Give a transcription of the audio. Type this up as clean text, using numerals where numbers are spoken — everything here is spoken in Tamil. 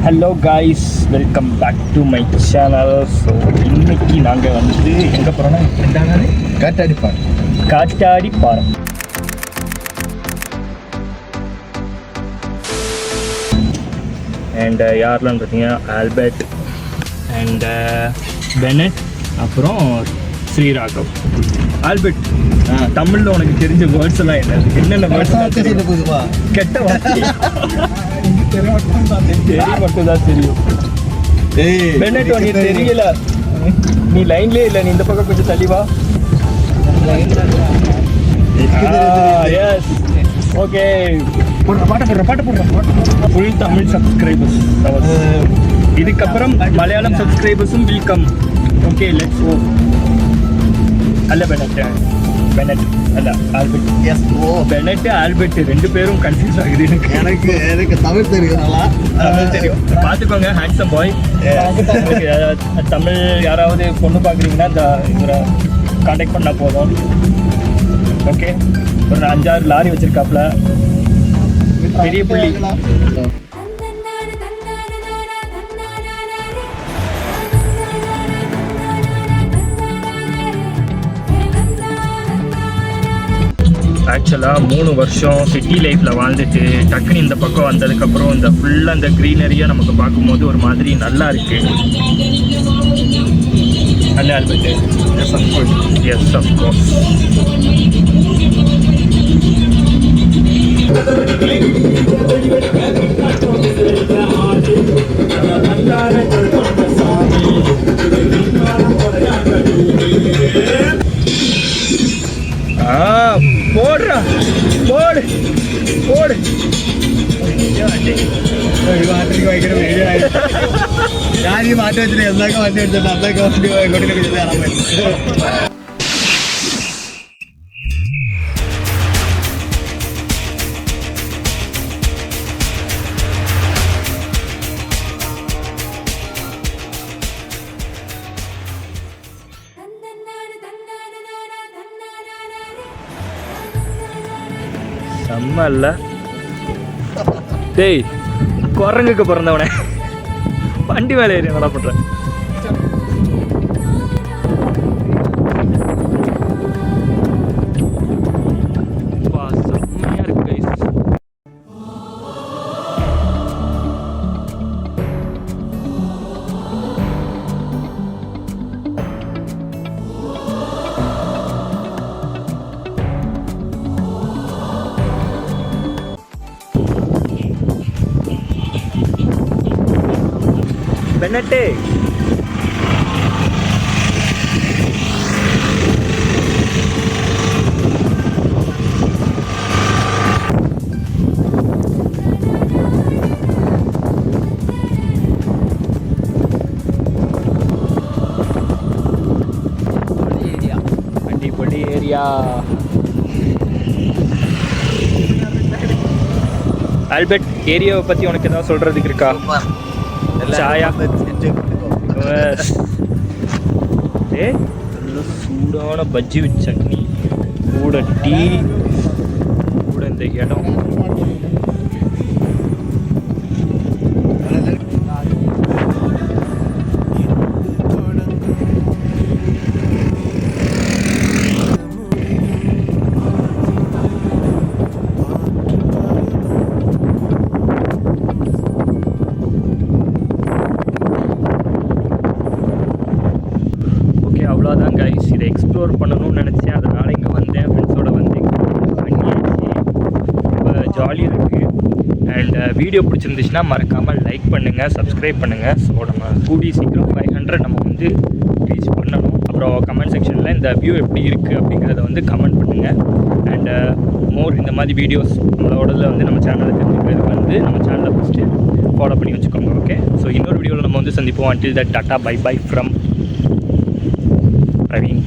Hello guys, welcome back to my channel. So இன்னைக்கு நாங்கள் வந்து எங்கே போகிறோன்னா காட்டாடி பாலம். அண்ட் யாரெல்லாம் பார்த்தீங்கன்னா ஆல்பர்ட் அண்ட் பெனட், அப்புறம் ஸ்ரீராகவ். ஆல்பர்ட், தமிழில் உனக்கு தெரிஞ்ச வேர்ட்ஸ் எல்லாம் என்னென்ன வேர்ட்ஸ்? கெட்ட வார்த்தை மட்டும்தான் தெரியும். பெனட் உனக்கு தெரியல, நீ லைன்லேயே இல்லை, நீ இந்த பக்கம் கொஞ்சம் தள்ளிவா. எஸ், ஓகே, பாட்டு போடுறேன். ஃபுல் தமிழ் சப்ஸ்கிரைபர்ஸ், இதுக்கப்புறம் மலையாளம் சப்ஸ்கிரைபர்ஸும் வெல்கம். Okay, let's go. அல்ல பெனட் அல்ல Albert. Yes, oh, Bennett Albert ரெண்டு பேரும் கன்ஃபியூஸ் ஆகுது. எனக்கு தமிழ் தெரியும், நல்லா தமிழ் தெரியும். பார்த்துக்கோங்க, ஹேண்ட்ஸம் பாய். தமிழ் யாராவது பொண்ணு பார்க்குறீங்கன்னா இந்த இவரை கான்டாக்ட் பண்ணால் போதும். ஓகே, ஒரு 5-6 லாரி வச்சிருக்காப்புல, பெரிய புள்ளி. ஆக்சுவலாக 3 வருஷம் சிட்டி லைஃப்பில் வாழ்ந்துட்டு டக்குன்னு இந்த பக்கம் வந்ததுக்கப்புறம் இந்த ஃபுல்லாக இந்த க்ரீனரியாக நமக்கு பார்க்கும்போது ஒரு மாதிரி நல்லா இருக்குது. அல்ல Albert? Yes, of course. Yes, of course. போடு யாரையும் மாற்றி வச்சுட்டு எல்லாருக்கும் வண்டி எடுத்துட்டேன். அந்தாக்க வண்டி கொண்டு செம்ம இல்ல? டேய், குரங்குக்கு பிறந்தவனே, வண்டி வேலை ஏறி நல்லா பண்றேன். செம்மையா இருக்கு கைஸ். பெனட்டே, அடிப்பொடி ஏரியா. ஆல்பர்ட், ஏரியாவை பற்றி உனக்கு ஏதாவது சொல்கிறதுக்கு இருக்கா? சாயா, சூடான பஜ்ஜி வித் சட்னி கூட டீ கூட இந்த இடம். அவ்வளோதான் கைஸ், இதை எக்ஸ்ப்ளோர் பண்ணணும்னு நினச்சேன், அதனால் இங்கே வந்தேன். ஃப்ரெண்ட்ஸோடு வந்து பண்ணியாச்சு, ரொம்ப ஜாலியாக இருக்குது. அண்ட் வீடியோ பிடிச்சிருந்துச்சுன்னா மறக்காமல் லைக் பண்ணுங்கள், சப்ஸ்கிரைப் பண்ணுங்கள். ஸோ நம்ம கூடி சீக்கிரம் 500 நம்ம வந்து ரீச் பண்ணணும். அப்புறம் கமெண்ட் செக்ஷனில் இந்த வியூ எப்படி இருக்குது அப்படிங்கிறத வந்து கமெண்ட் பண்ணுங்கள். அண்ட் மோர் இந்த மாதிரி வீடியோஸ் நம்மளோடதில் வந்து நம்ம சேனலை தெரிஞ்சுக்கிறது வந்து நம்ம சேனலை ஃபஸ்ட்டு ஃபாலோ பண்ணி வச்சுக்கோங்க. ஓகே, ஸோ இன்னொரு வீடியோவில் நம்ம வந்து சந்திப்போம். until that, டாட்டா, பை பை ஃப்ரம் Praveen.